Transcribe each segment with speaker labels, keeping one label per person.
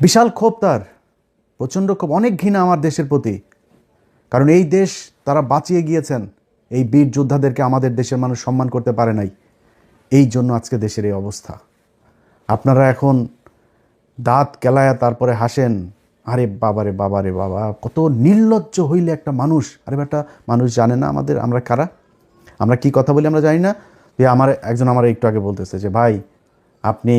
Speaker 1: বিশাল ক্ষোভ তার, প্রচণ্ড ক্ষোভ, অনেক ঘৃণা আমার দেশের প্রতি। কারণ এই দেশ তারা বাঁচিয়ে গিয়েছেন, এই বীর যোদ্ধাদেরকে আমাদের দেশের মানুষ সম্মান করতে পারে নাই, এই জন্য আজকে দেশের এই অবস্থা। আপনারা এখন দাঁত কেলায়া তারপরে হাসেন, আরে বাবারে বাবারে বাবা, কত নির্লজ্জ হইলে একটা মানুষ। আরে একটা মানুষ জানে না আমরা কারা, আমরা কি কথা বলি আমরা জানি না। যে একজন আমার একটু আগে বলতেছে যে ভাই আপনি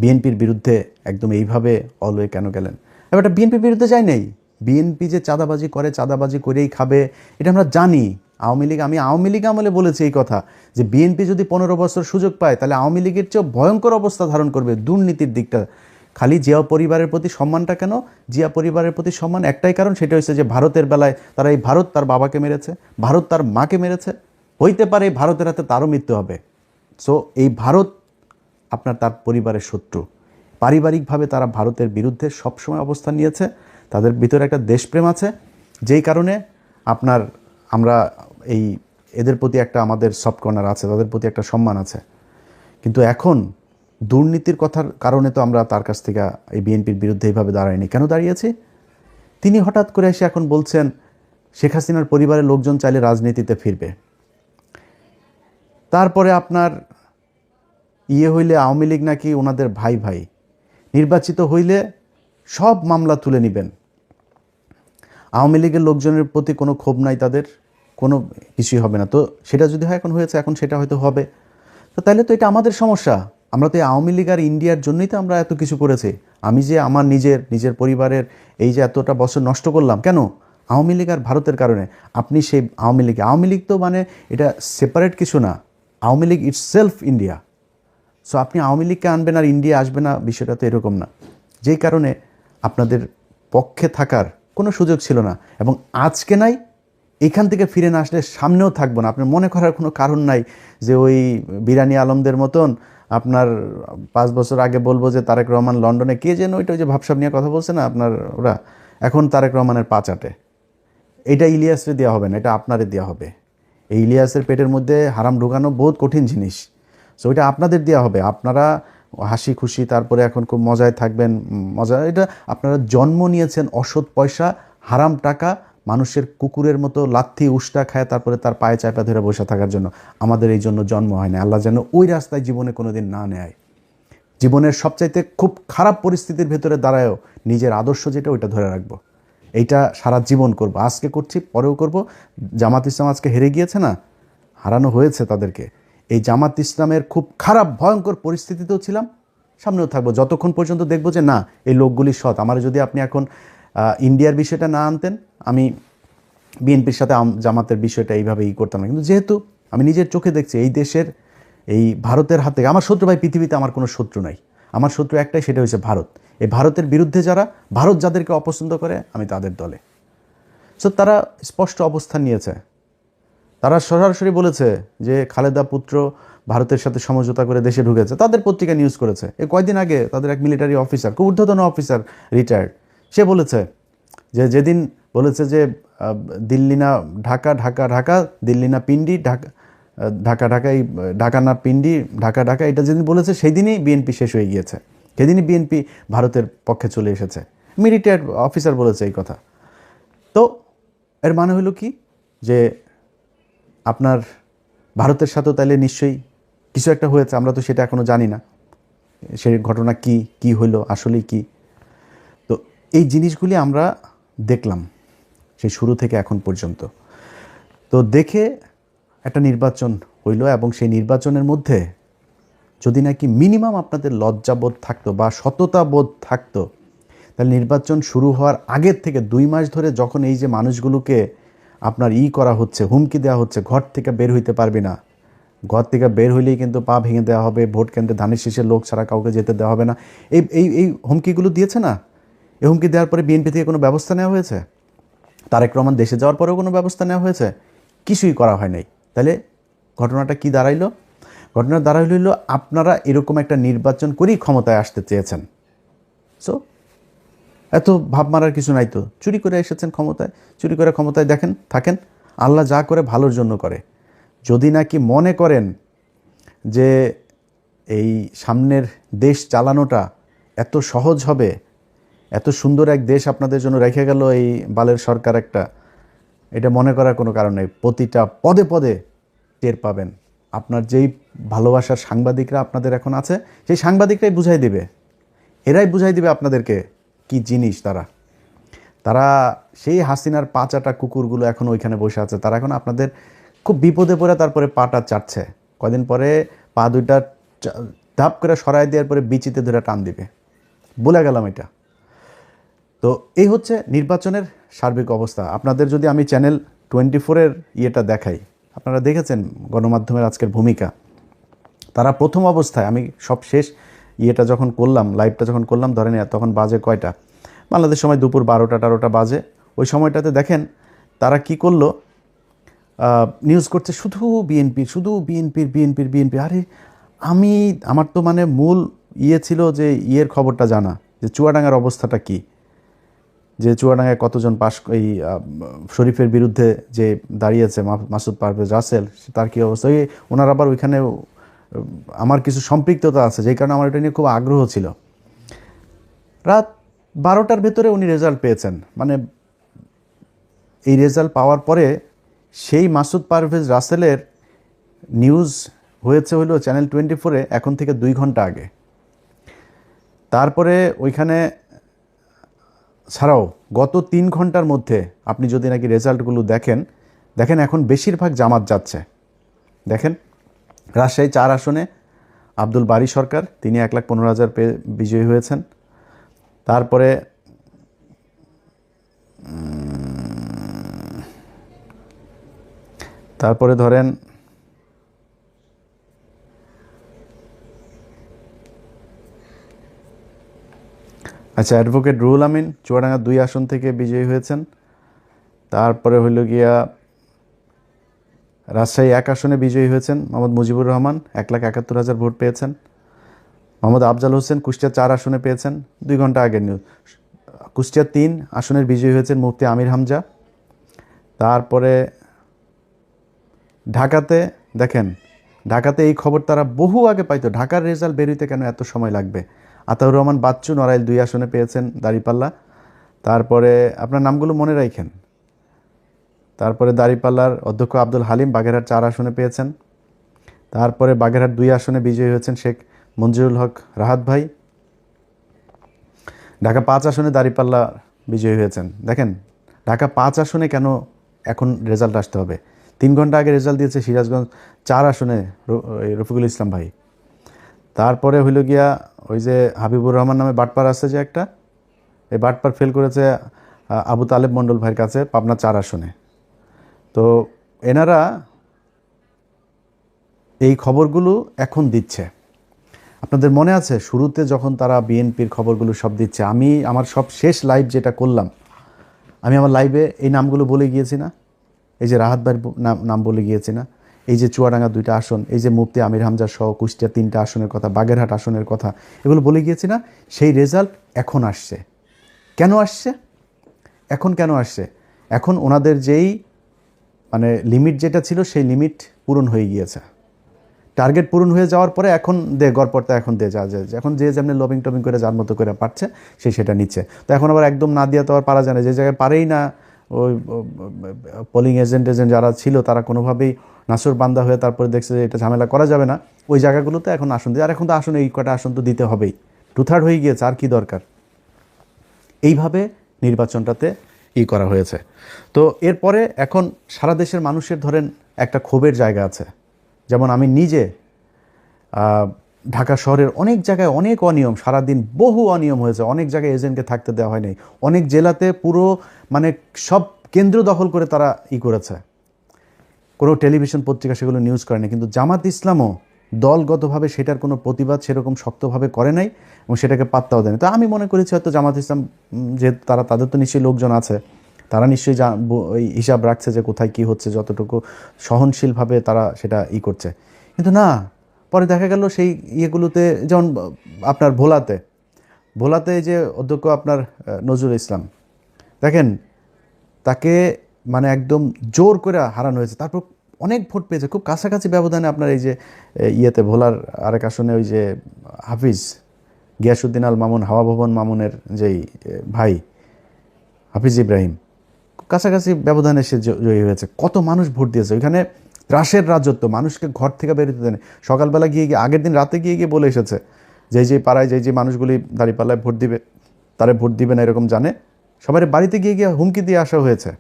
Speaker 1: বিএনপির বিরুদ্ধে একদম এইভাবে অলওয়ে কেন গেলেন? এবার একটা বিএনপির বিরুদ্ধে যাই নাই, বিএনপি যে চাঁদাবাজি করে, চাঁদাবাজি করেই খাবে এটা আমরা জানি। আমি আওয়ামী লীগ আমলে বলেছি এই কথা, যে বিএনপি যদি 15 বছর সুযোগ পায় তাহলে আওয়ামী লীগের চেয়েও ভয়ঙ্কর অবস্থা ধারণ করবে দুর্নীতির দিকটা। খালি জিয়া পরিবারের প্রতি সম্মানটা কেন? জিয়া পরিবারের প্রতি সম্মান একটাই কারণ, সেটা হচ্ছে যে ভারতের বেলায় তারা এই ভারত তার বাবাকে মেরেছে, ভারত তার মাকে মেরেছে, হইতে পারে এই ভারতের হাতে তারও মৃত্যু হবে। সো এই ভারত আপনার তার পরিবারের শত্রু। পারিবারিকভাবে তারা ভারতের বিরুদ্ধে সবসময় অবস্থান নিয়েছে, তাদের ভিতরে একটা দেশপ্রেম আছে, যেই কারণে আমরা এদের প্রতি একটা আমাদের সফট কর্নার আছে, তাদের প্রতি একটা সম্মান আছে। কিন্তু এখন দুর্নীতির কথার কারণে তো আমরা তার কাছ থেকে এই বিএনপির বিরুদ্ধে এইভাবে দাঁড়াইনি। কেন দাঁড়িয়েছি? তিনি হঠাৎ করে এসে এখন বলছেন শেখ হাসিনার পরিবারের লোকজন চাইলে রাজনীতিতে ফিরবে। তারপরে আপনার হইলে আওয়ামী লীগ নাকি ওনাদের ভাই ভাই, নির্বাচিত হইলে সব মামলা তুলে নেবেন। আওয়ামী লীগের লোকজনের প্রতি কোনো ক্ষোভ নাই, তাদের কোনো কিছুই হবে না। তো সেটা যদি হয়, এখন হয়েছে, এখন সেটা হয়তো হবে। তো তাহলে তো এটা আমাদের সমস্যা। আমরা তো আওয়ামী লীগ আর ইন্ডিয়ার জন্যই তো আমরা এত কিছু করেছি। আমি যে আমার নিজের পরিবারের এই যে এতটা বছর নষ্ট করলাম, কেন? আওয়ামী লীগ আর ভারতের কারণে। আপনি সেই আওয়ামী লীগ তো মানে এটা সেপারেট কিছু না, Awami League it's self India. So আপনি আওয়ামী লীগকে আনবেন আর ইন্ডিয়া আসবে না, বিষয়টা তো এরকম না। যেই কারণে আপনাদের পক্ষে থাকার কোনো সুযোগ ছিল না, এবং আজকে নাই, এখান থেকে ফিরে না আসলে সামনেও থাকবো না। আপনার মনে করার কোনো কারণ নাই যে ওই বিরানি আলমদের মতন আপনার 5 বছর আগে বলবো যে তারেক রহমান লন্ডনে কে যেন ওই যে ভাবসাব নিয়ে কথা বলছে না আপনার ওরা, এখন তারেক রহমানের পা চাটে। এটা ইলিয়াসরে দেওয়া হবে না, এটা আপনারে দেওয়া হবে। এই ইলিয়াসের পেটের মধ্যে হারাম ঢুকানো বহুত কঠিন জিনিস। সো এটা আপনাদের দেওয়া হবে, আপনারা হাসি খুশি তারপরে এখন খুব মজায় থাকবেন। মজা এটা আপনারা জন্ম নিয়েছেন অসৎ পয়সা, হারাম টাকা, মানুষের কুকুরের মতো লাথি উষ্টা খায় তারপরে তার পায়ে চাপা ধরে বসে থাকার জন্য। আমাদের এই জন্য জন্ম হয় না। আল্লাহ যেন ওই রাস্তায় জীবনে কোনোদিন না নেয়। জীবনের সবচাইতে খুব খারাপ পরিস্থিতির ভেতরে দাঁড়ায়ও নিজের আদর্শ যেটা ওইটা ধরে রাখবো। এইটা সারা জীবন করব, আজকে করছি পরেও করব। জামাত ইসলাম আজকে হেরে গিয়েছে না, হারানো হয়েছে তাদেরকে। এই জামাত ইসলামের খুব খারাপ ভয়ঙ্কর পরিস্থিতিতেও ছিলাম, সামনেও থাকবো, যতক্ষণ পর্যন্ত দেখবো যে না এই লোকগুলি সৎ। আমার যদি আপনি এখন ইন্ডিয়ার বিষয়টা না আনতেন, আমি বিএনপির সাথে জামাতের বিষয়টা এইভাবে করতাম না। কিন্তু যেহেতু আমি নিজের চোখে দেখছি এই দেশের এই ভারতের হাতে আমার শত্রু, ভাই পৃথিবীতে আমার কোনো শত্রু নাই, আমার শত্রু একটাই, সেটা হচ্ছে ভারত। এই ভারতের বিরুদ্ধে যারা, ভারত যাদেরকে অপছন্দ করে, আমি তাদের দলে। সো তারা স্পষ্ট অবস্থান নিয়েছে, তারা সরাসরি বলেছে যে খালেদা পুত্র ভারতের সাথে সমঝোতা করে দেশে ঢুকেছে। তাদের পত্রিকা নিউজ করেছে এই কয়েকদিন আগে, তাদের এক মিলিটারি অফিসার, খুব ঊর্ধ্বতন অফিসার, রিটায়ার্ড, সে বলেছে যে যেদিন বলেছে যে দিল্লি না ঢাকা, ঢাকা ঢাকা, দিল্লি না পিন্ডি, ঢাকা ঢাকা ঢাকাই, ঢাকা না পিন্ডি, ঢাকা ঢাকা, এটা যেদিন বলেছে সেই দিনই বিএনপি শেষ হয়ে গিয়েছে, সেদিনই বিএনপি ভারতের পক্ষে চলে এসেছে। রিটায়ার্ড অফিসার বলেছে এই কথা। তো এর মানে হলো কি, যে আপনার ভারতের সাথেও তাইলে নিশ্চয়ই কিছু একটা হয়েছে, আমরা তো সেটা এখনও জানি না, সেই ঘটনা কি হইলো আসলেই কি। তো এই জিনিসগুলি আমরা দেখলাম সেই শুরু থেকে এখন পর্যন্ত। তো দেখে একটা নির্বাচন হইল, এবং সেই নির্বাচনের মধ্যে যদি নাকি মিনিমাম আপনাদের লজ্জাবোধ থাকতো বা সততা বোধ থাকতো, তাহলে নির্বাচন শুরু হওয়ার আগের থেকে 2 মাস ধরে যখন এই যে মানুষগুলোকে আপনার করা হচ্ছে, হুমকি দেওয়া হচ্ছে, ঘর থেকে বের হইতে পারবি না, ঘর থেকে বের হইলেই কিন্তু পা ভেঙে দেওয়া হবে, ভোট কেন্দ্রে ধানের শীষের লোক ছাড়া কাউকে যেতে দেওয়া হবে না, এই এই এই হুমকিগুলো দিয়েছে না। এই হুমকি দেওয়ার পরে বিএনপি থেকে কোনো ব্যবস্থা নেওয়া হয়েছে? তারেক রহমান দেশে যাওয়ার পরেও কোনো ব্যবস্থা নেওয়া হয়েছে? কিছুই করা হয় নাই। তাহলে ঘটনাটা কি দাঁড়াইলো? ঘটনা দাঁড়াইল আপনারা এরকম একটা নির্বাচন করেই ক্ষমতায় আসতে চেয়েছেন। সো এত ভাব মারার কিছু নাই, তো চুরি করে এসেছেন ক্ষমতায়, চুরি করে ক্ষমতায় দেখেন থাকেন। আল্লাহ যা করে ভালোর জন্য করে। যদি নাকি মনে করেন যে এই সামনের দেশ চালানোটা এত সহজ হবে, এত সুন্দর এক দেশ আপনাদের জন্য রেখে গেল এই বালের সরকার একটা, এটা মনে করার কোনো কারণ নেই। প্রতিটা পদে পদে টের পাবেন। আপনার যেই ভালোবাসার সাংবাদিকরা আপনাদের এখন আছে, সেই সাংবাদিকরাই বুঝাই দিবে, এরাই বুঝাই দিবে আপনাদেরকে কি জিনিস তারা। তারা সেই হাসিনার পাঁচাটা কুকুরগুলো এখন ওইখানে বসে আছে, তারা এখন আপনাদের খুব বিপদে পড়ে তারপরে পাটা চাটছে, কদিন পরে পা দুইটা ধাপ করে সরাই দেওয়ার পরে বিচিতে ধরে টান দিবে, বলে গেলাম এটা। তো এই হচ্ছে নির্বাচনের সার্বিক অবস্থা। আপনাদের যদি আমি চ্যানেল 24-এর ইয়েটা দেখাই, আপনারা দেখেছেন গণমাধ্যমের আজকের ভূমিকা। তারা প্রথম অবস্থায়, আমি সব শেষ ইয়েটা যখন করলাম, লাইভটা যখন করলাম, ধরেন তখন বাজে কয়টা, বাংলাদেশ সময় দুপুর 12টা বাজে। ওই সময়টাতে দেখেন তারা কি করলো, নিউজ করছে শুধু বিএনপি, শুধু বিএনপি। আরে আমার তো মানে মূল ইয়ে ছিল যে ইয়ের খবরটা জানা, যে চুয়াডাঙ্গার অবস্থাটা কি, যে চুয়াডাঙ্গায় কতজন এই শরীফের বিরুদ্ধে যে দাঁড়িয়েছে মাসুদ পারভেজ রাসেল, তার কী অবস্থা। ওনার আবার ওইখানে আমার কিছু সম্পৃক্ততা আছে, যেই কারণে আমার এটা নিয়ে খুব আগ্রহ ছিল। রাত 12টার ভেতরে উনি রেজাল্ট পেয়েছেন, মানে এই রেজাল্ট পাওয়ার পরে সেই মাসুদ পারভেজ রাসেলের নিউজ হয়েছে হলো চ্যানেল 24-এ এখন থেকে 2 ঘন্টা আগে। তারপরে ওইখানে ছাড়াও গত 3 ঘন্টার মধ্যে আপনি যদি নাকি রেজাল্টগুলো দেখেন এখন বেশিরভাগ জামাত যাচ্ছে। দেখেন রাজশাহী 4 আসনে আব্দুল বারী সরকার, তিনি 1,15,000 পেয়ে বিজয়ী হয়েছেন। তারপরে ধরেন আচ্ছা, অ্যাডভোকেট রুহুল আমিন চুয়াডাঙ্গা 2 আসন থেকে বিজয়ী হয়েছেন। তারপরে হইল গিয়া রাজশাহী 1 আসনে বিজয়ী হয়েছেন মোহাম্মদ মুজিবুর রহমান, 1,71,000 ভোট পেয়েছেন। মোহাম্মদ আফজাল হোসেন কুষ্টিয়া 4 আসনে পেয়েছেন, 2 ঘন্টা আগের নিউজ। কুষ্টিয়া 3 আসনের বিজয়ী হয়েছেন মুফতি আমির হামজা। তারপরে ঢাকাতে দেখেন, ঢাকাতে এই খবর তারা বহু আগে পাইতো, ঢাকার রেজাল্ট বেরোতে কেন এত সময় লাগবে। আতাউর রহমান বাচ্চু নড়াইল 2 আসনে পেয়েছেন দাঁড়িপাল্লা। তারপরে আপনার নামগুলো মনে রাখেন। তারপরে দাঁড়িপাল্লার অধ্যক্ষ আব্দুল হালিম বাগেরহাট 4 আসনে পেয়েছেন। তারপরে বাগেরহাট 2 আসনে বিজয়ী হয়েছেন শেখ মঞ্জুরুল হক রাহাত ভাই। ঢাকা 5 আসনে দাঁড়িপাল্লা বিজয়ী হয়েছেন। দেখেন ঢাকা 5 আসনে কেন এখন রেজাল্ট আসতে হবে, 3 ঘন্টা আগে রেজাল্ট দিয়েছে সিরাজগঞ্জ 4 আসনে রফিকুল ইসলাম ভাই। তারপরে হইল গিয়া ওই যে হাবিবুর রহমান নামে বাটপার আছে যে একটা, এই বাটপার ফেল করেছে আবু তালেব মণ্ডল ভাইয়ের কাছে পাবনা 4 আসনে। তো এনারা এই খবরগুলো এখন দিচ্ছে। আপনাদের মনে আছে শুরুতে যখন তারা বিএনপির খবরগুলো সব দিচ্ছে, আমি আমার সব শেষ লাইভ যেটা করলাম, আমি আমার লাইভে এই নামগুলো বলে গিয়েছি না, এই যে রাহাত ভাইয়ের নাম বলে গিয়েছি না, এই যে চুয়াডাঙ্গা 2টা আসন, এই যে মুফতি আমির হামজা সহ কুষ্টিয়া 3টা আসনের কথা, বাগেরহাট আসনের কথা, এগুলো বলে গিয়েছি না। সেই রেজাল্ট এখন আসছে। কেন আসছে? এখন কেন আসছে? এখন ওনাদের যেই মানে লিমিট যেটা ছিল সেই লিমিট পূরণ হয়ে গিয়েছে। টার্গেট পূরণ হয়ে যাওয়ার পরে এখন গড়পড়তা এখন যা যায়, এখন যে যেমনি লবিং টবিং করে যার মতো করে পারছে সেটা নিচ্ছে। তো এখন আবার একদম না দিয়ে তো আর পারা যায় না, যে জায়গায় পারেই না ওই পোলিং এজেন্ট যারা ছিল তারা কোনোভাবেই নাসুর বান্দা হয়ে তারপরে দেখছে যে এটা ঝামেলা করা যাবে না, ওই জায়গাগুলোতে এখন আসন দিয়ে, আর এখন তো আসনে এই কটা আসন তো দিতে হবেই, 2/3 হয়ে গিয়েছে, আর কি দরকার। এইভাবে নির্বাচনটাতে করা হয়েছে। তো এরপরে এখন সারা দেশের মানুষের ধরেন একটা ক্ষোভের জায়গা আছে। যেমন আমি নিজে ঢাকা শহরের অনেক জায়গায় অনেক অনিয়ম, সারাদিন বহু অনিয়ম হয়েছে, অনেক জায়গায় এজেন্টকে থাকতে দেওয়া হয়নি, অনেক জেলাতে পুরো মানে সব কেন্দ্র দখল করে তারা করেছে, কোনো টেলিভিশন পত্রিকা সেগুলো নিউজ করেনি। কিন্তু জামাত ইসলামও দলগতভাবে সেটার কোনো প্রতিবাদ সেরকম শক্তভাবে করে নাই এবং সেটাকে পাত্তাও দেয়নি। তো আমি মনে করেছি হয়তো জামাত ইসলাম যে তাদের তো নিশ্চয়ই লোকজন আছে, তারা নিশ্চয়ই ওই হিসাব রাখছে যে কোথায় কি হচ্ছে, যতটুকু সহনশীলভাবে তারা সেটা করছে। কিন্তু না, পরে দেখা গেল সেই ইয়েগুলোতে, যেমন আপনার ভোলাতে যে অধ্যক্ষ আপনার নজরুল ইসলাম, দেখেন তাকে মানে একদম জোর করে হারানো হয়েছে, তারপর অনেক ভোট পেয়েছে খুব কাছাকাছি ব্যবধানে। আপনার এই যে ভোলার আরেক আসনে ওই যে হাফিজ গিয়াসউদ্দিন আল মামুন, হাওয়া ভবন মামুনের যেই ভাই হাফিজ ইব্রাহিম, কাছাকাছি ব্যবধানে সে জয়ী হয়েছে। কত মানুষ ভোট দিয়েছে। ওইখানে ত্রাসের রাজত্ব, মানুষকে ঘর থেকে বেরোতে দেয়। সকালবেলা গিয়ে আগের দিন রাতে গিয়ে বলে এসেছে যে পাড়ায় যে মানুষগুলি দাঁড়িপাল্লায় ভোট দিবে তারা ভোট দিবে না এরকম জানে, সবার বাড়িতে গিয়ে হুমকি দিয়ে আসা হয়েছে।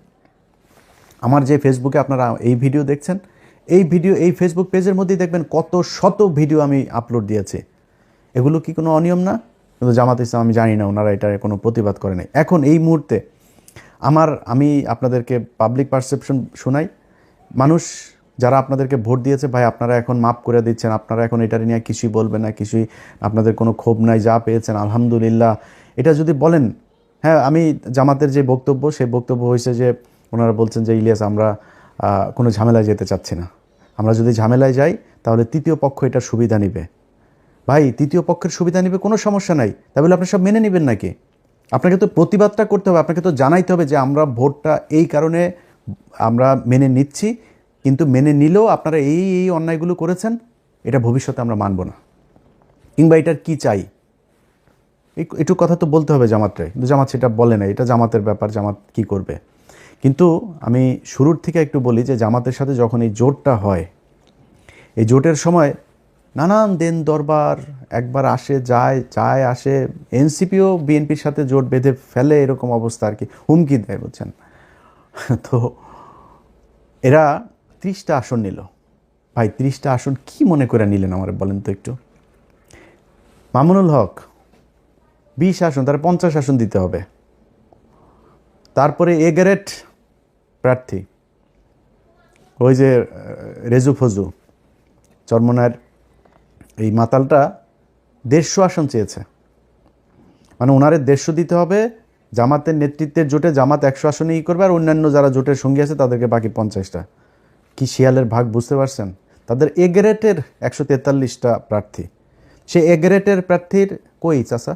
Speaker 1: আমার যে ফেসবুকে আপনারা এই ভিডিও দেখছেন, এই ফেসবুক পেজের মধ্যেই দেখবেন কত শত ভিডিও আমি আপলোড দিয়েছি। এগুলো কি কোনো অনিয়ম না? কিন্তু জামাত ইসলাম, আমি জানি না ওনারা এটার কোনো প্রতিবাদ করে নাই। এখন এই মুহূর্তে আমি আপনাদেরকে পাবলিক পারসেপশন শোনাই। মানুষ যারা আপনাদেরকে ভোট দিয়েছে, ভাই আপনারা এখন মাফ করে দিচ্ছেন, আপনারা এখন এটার নিয়ে কিছুই বলবেন না, কিছুই আপনাদের কোনো ক্ষোভ নাই, যা পেয়েছেন আলহামদুলিল্লাহ, এটা যদি বলেন। হ্যাঁ, আমি জামাতের যে বক্তব্য, সেই বক্তব্য হয়েছে যে ওনারা বলছেন যে ইলিয়াস আমরা কোনো ঝামেলায় যেতে চাচ্ছি না, আমরা যদি ঝামেলায় যাই তাহলে তৃতীয় পক্ষ এটার সুবিধা নেবে। ভাই, তৃতীয় পক্ষের সুবিধা নেবে, কোনো সমস্যা নাই, তাহলে আপনি সব মেনে নেবেন নাকি? আপনাকে তো প্রতিবাদটা করতে হবে, আপনাকে তো জানাইতে হবে যে আমরা ভোটটা এই কারণে আমরা মেনে নিচ্ছি, কিন্তু মেনে নিলেও আপনারা এই অন্যায়গুলো করেছেন, এটা ভবিষ্যতে আমরা মানব না, কিংবা এটার কি চাই, একটু কথা তো বলতে হবে জামাতরে। কিন্তু জামাত সেটা বলে না, এটা জামাতের ব্যাপার, জামাত কি করবে। কিন্তু আমি শুরুর থেকে একটু বলি যে জামাতের সাথে যখন এই জোটটা হয়, এই জোটের সময় নানান দেন দরবার একবার আসে যায় আসে, এনসিপিও বিএনপির সাথে জোট বেঁধে ফেলে, এরকম অবস্থা আর কি, হুমকি দেয়, বুঝছেন। তো এরা 30টা আসন নিল। ভাই, 30টা আসন কি মনে করে নিলেন আমার বলেন তো একটু? মামুনুল হক 20 আসন, তার 50 আসন দিতে হবে। তারপরে গ্রেড প্রার্থী ওই যে রেজু ফজু চরমনার এই মাতালটা 150 আসন চেয়েছে, মানে ওনারে 150 দিতে হবে। জামাতের নেতৃত্বের জোটে জামাত 100 আসনে করবে, আর অন্যান্য যারা জোটের সঙ্গী আছে তাদেরকে বাকি 50টা। কি শিয়ালের ভাগ, বুঝতে পারছেন? তাদের গ্রেডের 143টা প্রার্থী, সে গ্রেডের প্রার্থীর কই চাচা?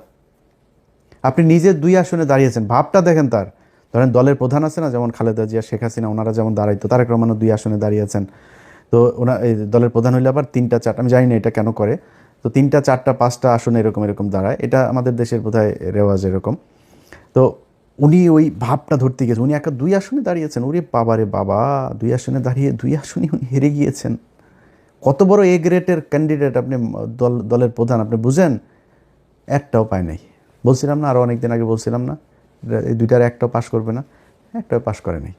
Speaker 1: আপনি নিজে 2 আসনে দাঁড়িয়েছেন, ভাবটা দেখেন তার। ধরেন দলের প্রধান আছে না, যেমন খালেদা জিয়া, শেখ হাসিনা, ওনারা যেমন দাঁড়াইতো, তারেক রহমানও 2 আসনে দাঁড়িয়েছেন। তো এই দলের প্রধান হইলে আবার 3টা 4টা, আমি জানি না এটা কেন করে, তো 3টা 4টা 5টা আসনে এরকম দাঁড়ায়। এটা আমাদের দেশের বোধহয় রেওয়াজ এরকম। তো উনি ওই ভাবটা ধরতে গেছেন, উনি একটা 2 আসনে দাঁড়িয়েছেন। ওরে বাবা রে বাবা, 2 আসনে দাঁড়িয়ে 2 আসনে উনি হেরে গিয়েছেন। কত বড় গ্রেডের ক্যান্ডিডেট আপনি, দলের প্রধান, আপনি বুঝেন? একটাও পায় নাই। বলছিলাম না, আরও অনেকদিন আগে বলছিলাম না, এই 2টার একটাও পাশ করবে না, একটাও পাশ করে নাই।